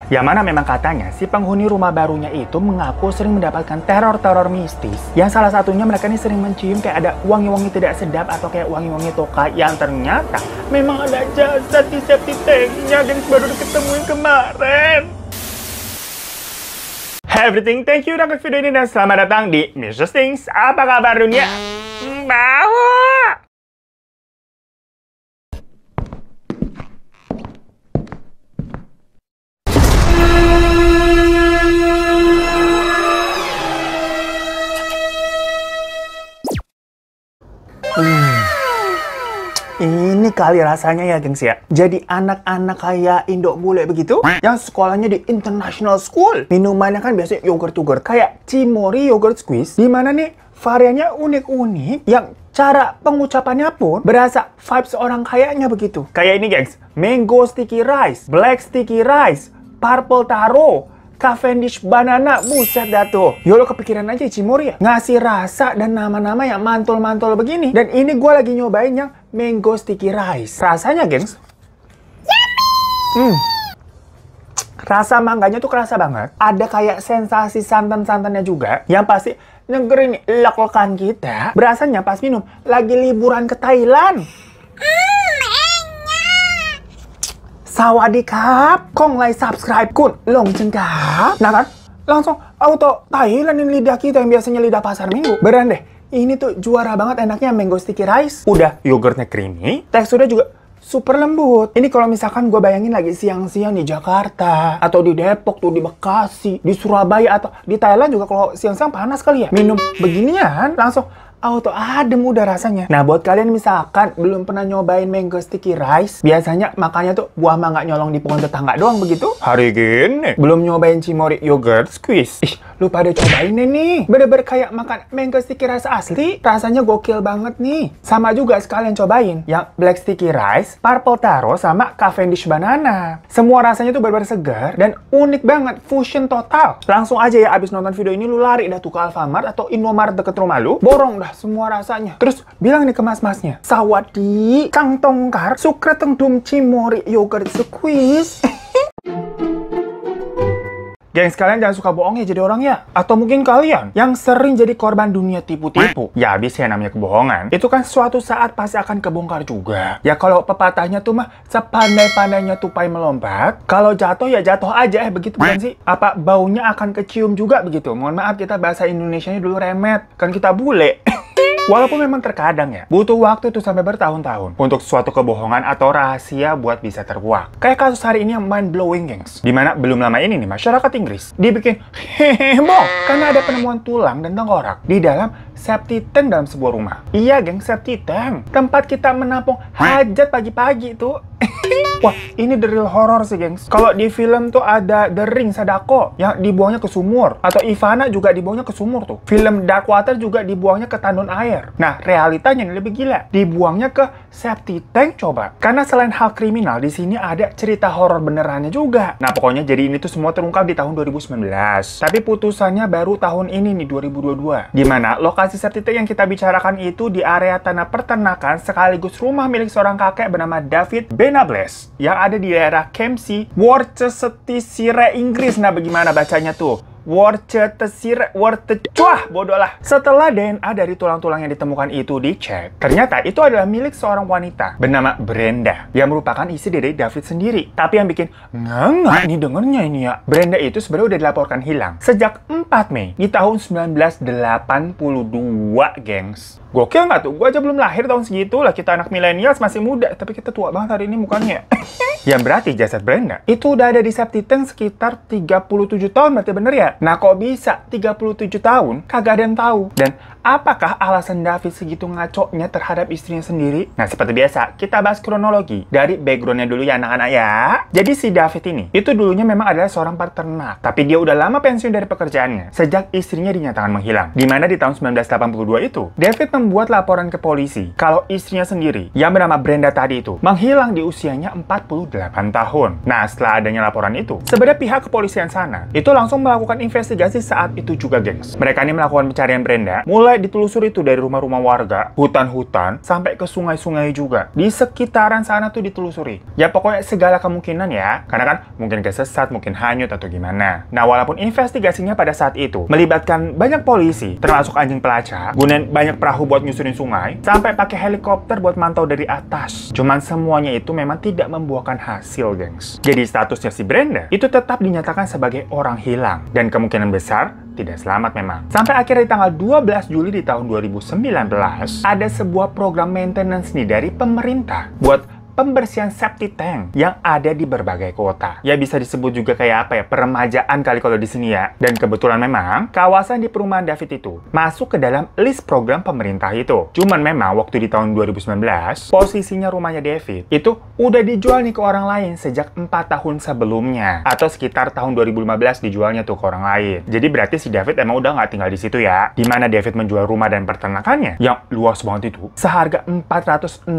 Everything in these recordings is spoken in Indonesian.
Yang mana memang katanya si penghuni rumah barunya itu mengaku sering mendapatkan teror-teror mistis. Yang salah satunya mereka ini sering mencium kayak ada wangi-wangi tidak sedap atau kayak wangi-wangi toka yang ternyata memang ada jasad di septic tanknya yang baru diketemuin kemarin. Hey everything, thank you udah klik video ini dan selamat datang di Mr. Things. Apa kabar dunia? Bawa! Ini kali rasanya ya gengs ya. Jadi anak-anak kayak Indo bule begitu, yang sekolahnya di international school. Minumannya kan biasanya yogurt-yogurt, kayak Cimory yogurt squeeze. Dimana nih variannya unik-unik, yang cara pengucapannya pun berasa vibes orang kayaknya begitu. Kayak ini gengs, mango sticky rice, black sticky rice, purple taro, Cavendish banana, buset dah tuh. Yo lo kepikiran aja Cimory ya, ngasih rasa dan nama-nama yang mantul-mantul begini. Dan ini gue lagi nyobain yang mango sticky rice. Rasanya gengs, rasa mangganya tuh kerasa banget. Ada kayak sensasi santan-santannya juga, yang pasti ngegerin lek-lekan kita. Berasanya pas minum lagi liburan ke Thailand. Sawadikap, kong like subscribe kun, long cengkap. Nah kan, langsung auto Thailand ini lidah kita yang biasanya lidah pasar minggu. Beneran deh, ini tuh juara banget enaknya mango sticky rice. Udah yogurtnya creamy, teksturnya juga super lembut. Ini kalau misalkan gue bayangin lagi siang-siang di Jakarta, atau di Depok tuh, di Bekasi, di Surabaya, atau di Thailand juga kalau siang-siang panas kali ya. Minum beginian, langsung auto adem udah rasanya. Nah, buat kalian misalkan belum pernah nyobain mango sticky rice, biasanya makanya tuh buah mangga nyolong di pohon tetangga doang begitu. Hari gini belum nyobain Cimory yogurt squeeze. Ih, lu pada cobain deh nih. Bener-bener kayak makan mango sticky rice asli. Rasanya gokil banget nih. Sama juga sekalian cobain yang black sticky rice, purple taro, sama Cavendish banana. Semua rasanya tuh bener-bener segar dan unik banget, fusion total. Langsung aja ya abis nonton video ini lu lari dah tuh ke Alfamart atau Indomaret deket rumah lu, borong dah semua rasanya. Terus bilang nih ke mas-masnya, Sawadi, Kang Tongkar, Sukre Tengdum Cimory yogurt squeeze. Gengs, kalian jangan suka bohong ya jadi orang ya. Atau mungkin kalian yang sering jadi korban dunia tipu-tipu. Ya habis ya namanya kebohongan. Itu kan suatu saat pasti akan kebongkar juga. Ya kalau pepatahnya tuh mah sepandai-pandainya tupai melompat, kalau jatuh ya jatuh aja begitu bukan sih? Apa baunya akan kecium juga begitu? Mohon maaf kita bahasa Indonesianya dulu remet. Kan kita bule. Walaupun memang terkadang ya, butuh waktu tuh sampai bertahun-tahun untuk suatu kebohongan atau rahasia buat bisa terkuak. Kayak kasus hari ini yang mind-blowing, gengs. Dimana belum lama ini nih, masyarakat Inggris dibikin heboh karena ada penemuan tulang dan tengkorak di dalam septic tank dalam sebuah rumah. Iya, geng, septic tank. Tempat kita menampung hajat pagi-pagi tuh. Wah, ini the real horror sih, gengs. Kalau di film tuh ada The Ring Sadako yang dibuangnya ke sumur. Atau Ivana juga dibuangnya ke sumur tuh. Film Dark Water juga dibuangnya ke tandon air. Nah, realitanya ini lebih gila. Dibuangnya ke septic tank coba. Karena selain hal kriminal, di sini ada cerita horor benerannya juga. Nah, pokoknya jadi ini tuh semua terungkap di tahun 2019. Tapi putusannya baru tahun ini nih, 2022. Dimana lokasi septic tank yang kita bicarakan itu di area tanah peternakan sekaligus rumah milik seorang kakek bernama David Benables yang ada di daerah Kempsey, Worcestershire, Inggris. Nah, bagaimana bacanya tuh? Worcestershire, bodoh lah. Setelah DNA dari tulang-tulang yang ditemukan itu dicek, ternyata itu adalah milik seorang wanita bernama Brenda, yang merupakan istri dari David sendiri. Tapi yang bikin nggak nih dengernya ini ya, Brenda itu sebenarnya udah dilaporkan hilang sejak 4 Mei di tahun 1982, gengs. Gokil nggak tuh? Gue aja belum lahir tahun segitu lah. Kita anak milenial masih muda, tapi kita tua banget hari ini mukanya. Yang berarti jasad Brenda itu udah ada di septic tank sekitar 37 tahun, berarti bener ya? Nah, kok bisa 37 tahun kagak ada yang tahu? Dan apakah alasan David segitu ngaconya terhadap istrinya sendiri? Nah, seperti biasa, kita bahas kronologi dari backgroundnya dulu ya anak-anak ya. Jadi si David ini, itu dulunya memang adalah seorang peternak. Tapi dia udah lama pensiun dari pekerjaannya sejak istrinya dinyatakan menghilang. Dimana di tahun 1982 itu, David membuat laporan ke polisi kalau istrinya sendiri, yang bernama Brenda tadi itu, menghilang di usianya 48 tahun. Nah, setelah adanya laporan itu, sebenarnya pihak kepolisian sana itu langsung melakukan investigasi saat itu juga, gengs. Mereka ini melakukan pencarian Brenda, mulai ditelusuri itu dari rumah-rumah warga, hutan-hutan, sampai ke sungai-sungai juga. Di sekitaran sana tuh ditelusuri. Ya pokoknya segala kemungkinan ya, karena kan mungkin kesesat, mungkin hanyut atau gimana. Nah, walaupun investigasinya pada saat itu melibatkan banyak polisi, termasuk anjing pelacak, gunain banyak perahu buat nyusurin sungai, sampai pakai helikopter buat mantau dari atas. Cuman semuanya itu memang tidak membuahkan hasil, gengs. Jadi statusnya si Brenda itu tetap dinyatakan sebagai orang hilang, dan kemungkinan besar tidak selamat memang. Sampai akhirnya di tanggal 12 Juli di tahun 2019, ada sebuah program maintenance nih dari pemerintah buat pembersihan septic tank yang ada di berbagai kota. Ya bisa disebut juga kayak apa ya, peremajaan kali kalau di sini ya. Dan kebetulan memang kawasan di perumahan David itu masuk ke dalam list program pemerintah itu. Cuman memang waktu di tahun 2019, posisinya rumahnya David itu udah dijual nih ke orang lain sejak 4 tahun sebelumnya. Atau sekitar tahun 2015 dijualnya tuh ke orang lain. Jadi berarti si David emang udah nggak tinggal di situ ya. Dimana David menjual rumah dan peternakannya yang luas banget itu seharga 460.000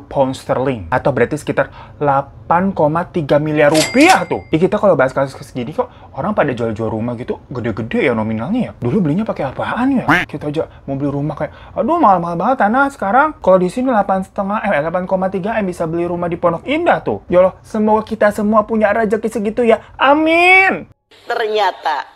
pound sterling. Atau berarti sekitar 8,3 miliar rupiah tuh. Kita kalau bahas kasus segini kok orang pada jual-jual rumah gitu gede-gede ya nominalnya ya. Dulu belinya pakai apaan ya? Kita aja mau beli rumah kayak, aduh mahal-mahal banget tanah sekarang. Kalau di sini 8,3 M bisa beli rumah di Pondok Indah tuh. Ya Allah, semoga kita semua punya rezeki segitu ya. Amin. Ternyata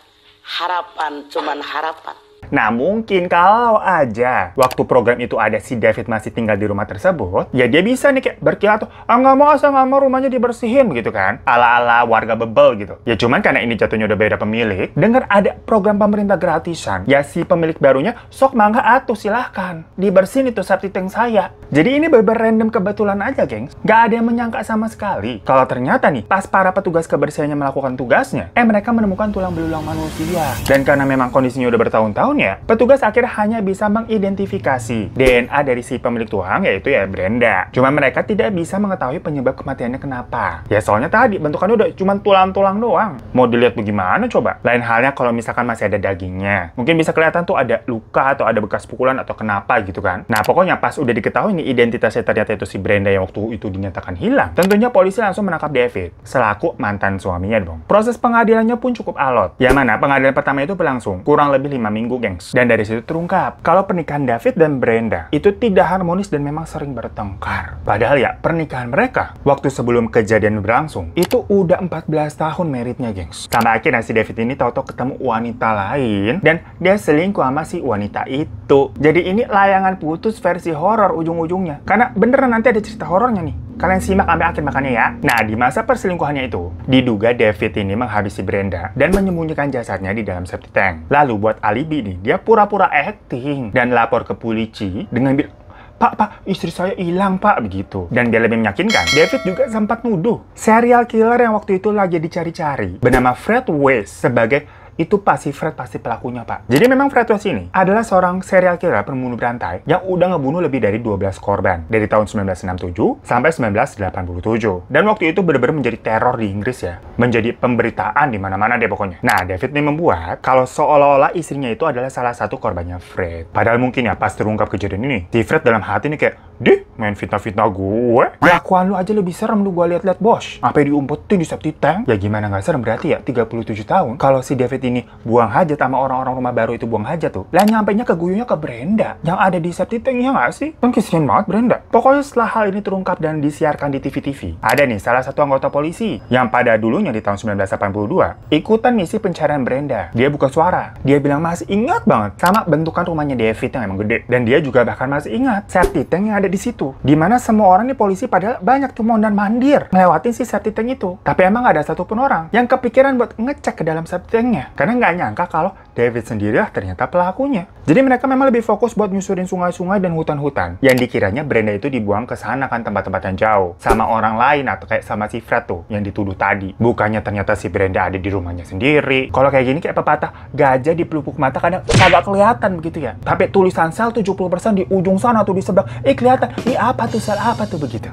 harapan cuman harapan. Nah, mungkin kalau aja waktu program itu ada si David masih tinggal di rumah tersebut, ya dia bisa nih kayak berkilat tuh, nggak mau rumahnya dibersihin begitu kan, ala-ala warga bebel gitu. Ya cuman karena ini jatuhnya udah beda pemilik, dengar ada program pemerintah gratisan, ya si pemilik barunya sok mangga atuh silahkan dibersihin itu septic tank saya. Jadi ini bener-bener random kebetulan aja, gengs. Nggak ada yang menyangka sama sekali kalau ternyata nih pas para petugas kebersihannya melakukan tugasnya, mereka menemukan tulang belulang manusia. Dan karena memang kondisinya udah bertahun-tahun ya, petugas akhirnya hanya bisa mengidentifikasi DNA dari si pemilik tulang, yaitu ya Brenda. Cuma mereka tidak bisa mengetahui penyebab kematiannya kenapa. Ya soalnya tadi bentukannya udah cuma tulang-tulang doang. Mau dilihat bagaimana coba? Lain halnya kalau misalkan masih ada dagingnya. Mungkin bisa kelihatan tuh ada luka atau ada bekas pukulan atau kenapa gitu kan. Nah pokoknya pas udah diketahui nih identitasnya ternyata itu si Brenda yang waktu itu dinyatakan hilang, tentunya polisi langsung menangkap David selaku mantan suaminya dong. Proses pengadilannya pun cukup alot. Yang mana pengadilan pertama itu berlangsung kurang lebih 5 minggu, geng. Dan dari situ terungkap kalau pernikahan David dan Brenda itu tidak harmonis dan memang sering bertengkar. Padahal ya pernikahan mereka waktu sebelum kejadian berlangsung itu udah 14 tahun meritnya, gengs. Sampai akhirnya si David ini tahu-tahu ketemu wanita lain dan dia selingkuh sama si wanita itu. Jadi ini layangan putus versi horor ujung-ujungnya. Karena beneran nanti ada cerita horornya nih. Kalian simak sampai akhir makanya ya. Nah, di masa perselingkuhannya itu, diduga David ini menghabisi Brenda dan menyembunyikan jasadnya di dalam septic tank. Lalu buat alibi nih, dia pura-pura acting dan lapor ke polisi dengan bilang, Pak, istri saya hilang, Pak, begitu. Dan biar lebih meyakinkan, David juga sempat nuduh serial killer yang waktu itu lagi dicari-cari bernama Fred West sebagai itu pasti Fred pasti pelakunya, Pak. Jadi memang Fred West ini adalah seorang serial killer pembunuh berantai yang udah ngebunuh lebih dari 12 korban dari tahun 1967 sampai 1987. Dan waktu itu benar-benar menjadi teror di Inggris ya. Menjadi pemberitaan di mana-mana deh pokoknya. Nah, David ini membuat kalau seolah-olah istrinya itu adalah salah satu korbannya Fred. Padahal mungkin ya pas terungkap kejadian ini, si Fred dalam hati ini kayak, "Dih, main fitnah-fitnah gue. Kelakuan lu aja lebih serem lu gua lihat-lihat, bos. Apa diumpetin di septic tank?" Ya gimana nggak serem berarti ya 37 tahun. Kalau si David ini buang hajat sama orang-orang rumah baru itu buang hajat tuh. Lah nyampainya ke guyunya ke Brenda yang ada di septic tank, ya nggak sih? Kan kesian banget Brenda. Pokoknya setelah hal ini terungkap dan disiarkan di TV-TV, ada nih salah satu anggota polisi yang pada dulunya di tahun 1982 ikutan misi pencarian Brenda. Dia buka suara. Dia bilang masih ingat banget sama bentukan rumahnya David yang emang gede. Dan dia juga bahkan masih ingat septic tank yang ada di situ. Dimana semua orang nih polisi padahal banyak tuh mondar mandir ngelewatin si septic tank itu. Tapi emang nggak ada satupun orang yang kepikiran buat ngecek ke dalam septic tanknya. Karena nggak nyangka kalau David sendirilah ternyata pelakunya. Jadi mereka memang lebih fokus buat nyusurin sungai-sungai dan hutan-hutan yang dikiranya Brenda itu dibuang ke sana kan, tempat-tempat yang jauh sama orang lain atau kayak sama si Fred tuh yang dituduh tadi. Bukannya ternyata si Brenda ada di rumahnya sendiri. Kalau kayak gini kayak pepatah gajah di pelupuk mata kadang kagak kelihatan begitu ya. Tapi tulisan sel 70% di ujung sana tuh di sebelah kelihatan. Ini apa tuh, sel apa tuh begitu.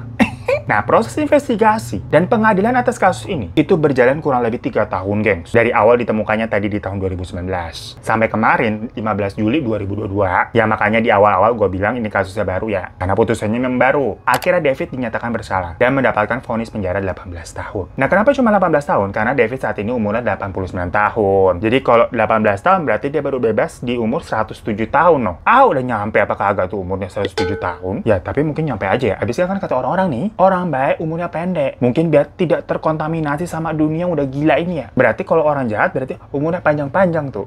Nah, proses investigasi dan pengadilan atas kasus ini itu berjalan kurang lebih 3 tahun, gengs. Dari awal ditemukannya tadi di tahun 2019 sampai kemarin 15 Juli 2022. Ya makanya di awal-awal gue bilang ini kasusnya baru ya, karena putusannya memang baru. Akhirnya David dinyatakan bersalah dan mendapatkan vonis penjara 18 tahun. Nah, kenapa cuma 18 tahun? Karena David saat ini umurnya 89 tahun. Jadi kalau 18 tahun berarti dia baru bebas di umur 107 tahun, no. Udah nyampe apa kagak tuh umurnya 107 tahun? Ya, tapi mungkin nyampe aja ya. Abisnya kan kata orang-orang nih, orang baik umurnya pendek. Mungkin biar tidak terkontaminasi sama dunia yang udah gila ini ya. Berarti kalau orang jahat berarti umurnya panjang-panjang tuh.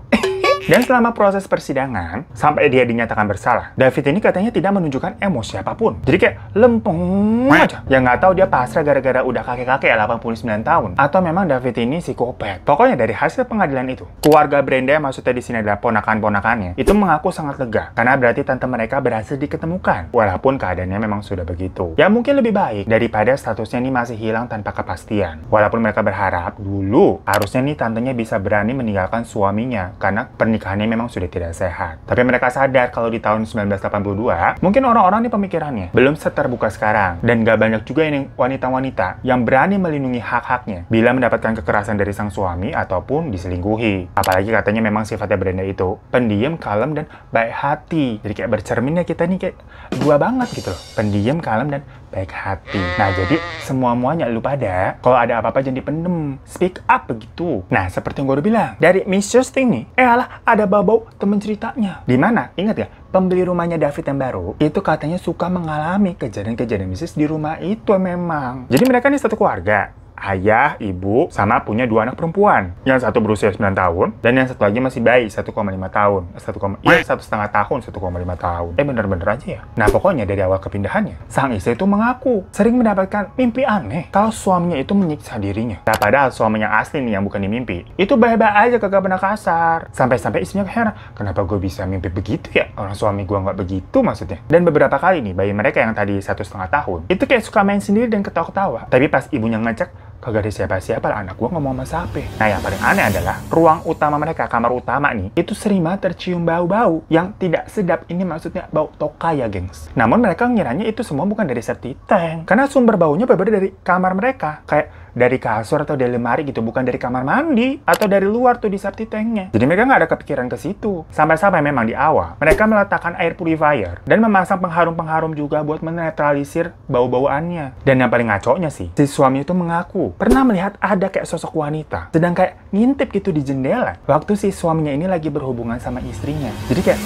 Dan selama proses persidangan, sampai dia dinyatakan bersalah, David ini katanya tidak menunjukkan emosi apapun. Jadi kayak lempeng aja. Ya nggak tahu dia pasrah gara-gara udah kakek-kakek ya 89 tahun. Atau memang David ini psikopat. Pokoknya dari hasil pengadilan itu, keluarga Brenda, maksudnya di sini adalah ponakan-ponakannya, itu mengaku sangat lega. Karena berarti tante mereka berhasil diketemukan. Walaupun keadaannya memang sudah begitu. Ya mungkin lebih baik daripada statusnya ini masih hilang tanpa kepastian. Walaupun mereka berharap dulu harusnya nih tantenya bisa berani meninggalkan suaminya. Karena pernikahannya memang sudah tidak sehat. Tapi mereka sadar kalau di tahun 1982, mungkin orang-orang nih pemikirannya belum seterbuka sekarang. Dan gak banyak juga ini wanita-wanita yang berani melindungi hak-haknya bila mendapatkan kekerasan dari sang suami ataupun diselingkuhi. Apalagi katanya memang sifatnya Brenda itu pendiam, kalem, dan baik hati. Jadi kayak bercerminnya kita nih kayak dua banget gitu loh. Pendiam, kalem, dan baik hati. Nah, jadi semua-muanya lu pada kalau ada apa-apa jangan dipendem. Speak up begitu. Nah, seperti yang gue udah bilang, dari Miss Justin nih, alah ada bau-bau temen ceritanya. Di mana? Ingat ya, pembeli rumahnya David yang baru, itu katanya suka mengalami kejadian-kejadian mistis di rumah itu memang. Jadi mereka nih satu keluarga. Ayah, ibu, sama punya 2 anak perempuan. Yang satu berusia 9 tahun, dan yang satu lagi masih bayi, 1,5 tahun. 1,5 tahun, 1,5 tahun. Bener-bener aja ya. Nah, pokoknya dari awal kepindahannya, sang istri itu mengaku sering mendapatkan mimpi aneh kalau suaminya itu menyiksa dirinya. Nah, padahal suaminya asli nih yang bukan di mimpi, itu baik-baik aja, kagak pernah kasar. Sampai-sampai istrinya heran, kenapa gue bisa mimpi begitu ya? Orang suami gue nggak begitu maksudnya. Dan beberapa kali nih, bayi mereka yang tadi 1,5 tahun, itu kayak suka main sendiri dan ketawa-ketawa. Tapi pas ibunya ngecek, kagak ada siapa-siapa lah, anak gue ngomong sama siapa. Nah, yang paling aneh adalah ruang utama mereka, kamar utama nih, itu sering banget tercium bau-bau yang tidak sedap. Ini maksudnya bau toka ya, gengs. Namun mereka ngiranya itu semua bukan dari septic tank, karena sumber baunya berbeda dari kamar mereka, kayak dari kasur atau dari lemari gitu, bukan dari kamar mandi atau dari luar tuh di septic tanknya. Jadi mereka nggak ada kepikiran ke situ. Sampai-sampai memang di awal mereka meletakkan air purifier dan memasang pengharum-pengharum juga buat menetralisir bau-bauannya. Dan yang paling ngaconya sih, si suami itu mengaku pernah melihat ada kayak sosok wanita sedang kayak ngintip gitu di jendela waktu si suaminya ini lagi berhubungan sama istrinya. Jadi kayak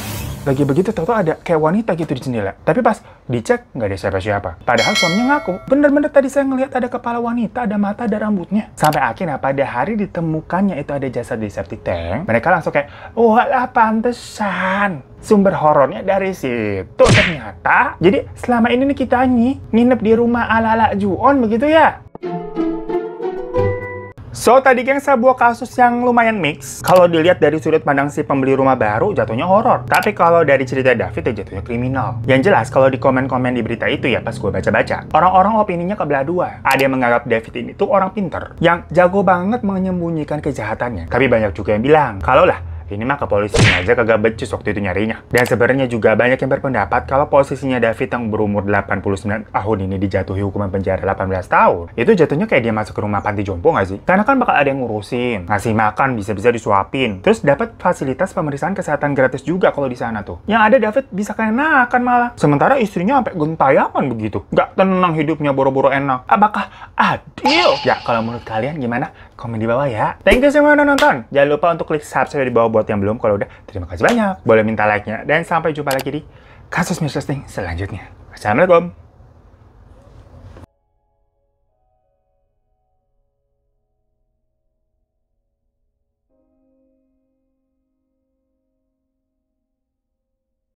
lagi begitu, tau-tau ada kayak wanita gitu di jendela. Tapi pas dicek, nggak ada siapa-siapa. Padahal suaminya ngaku, bener-bener tadi saya ngelihat ada kepala wanita, ada mata, ada rambutnya. Sampai akhirnya pada hari ditemukannya itu ada jasad di septic tank, mereka langsung kayak, walah pantesan. Sumber horornya dari situ ternyata. Jadi selama ini nih kita nginep di rumah ala-ala Ju-on begitu ya. So, tadi geng sebuah kasus yang lumayan mix. Kalau dilihat dari sudut pandang si pembeli rumah baru, jatuhnya horor. Tapi kalau dari cerita David, ya jatuhnya kriminal. Yang jelas, kalau di komen-komen di berita itu ya, pas gue baca-baca, orang-orang opininya kebelah dua. Ada yang menganggap David ini tuh orang pinter, yang jago banget menyembunyikan kejahatannya. Tapi banyak juga yang bilang, kalau lah, ini mah kepolisian aja kagak becus waktu itu nyarinya. Dan sebenarnya juga banyak yang berpendapat kalau posisinya David yang berumur 89 tahun ini dijatuhi hukuman penjara 18 tahun, itu jatuhnya kayak dia masuk ke rumah panti jompo nggak sih? Karena kan bakal ada yang ngurusin, ngasih makan, bisa-bisa disuapin. Terus dapat fasilitas pemeriksaan kesehatan gratis juga kalau di sana tuh. Yang ada David bisa keenakan malah. Sementara istrinya sampai gentayangan begitu. Nggak tenang hidupnya, boro-boro enak. Apakah adil? Ya, kalau menurut kalian gimana? Komen di bawah ya. Thank you semua udah nonton. Jangan lupa untuk klik subscribe di bawah buat yang belum. Kalau udah, terima kasih banyak. Boleh minta like-nya. Dan sampai jumpa lagi di kasus interesting selanjutnya. Assalamualaikum.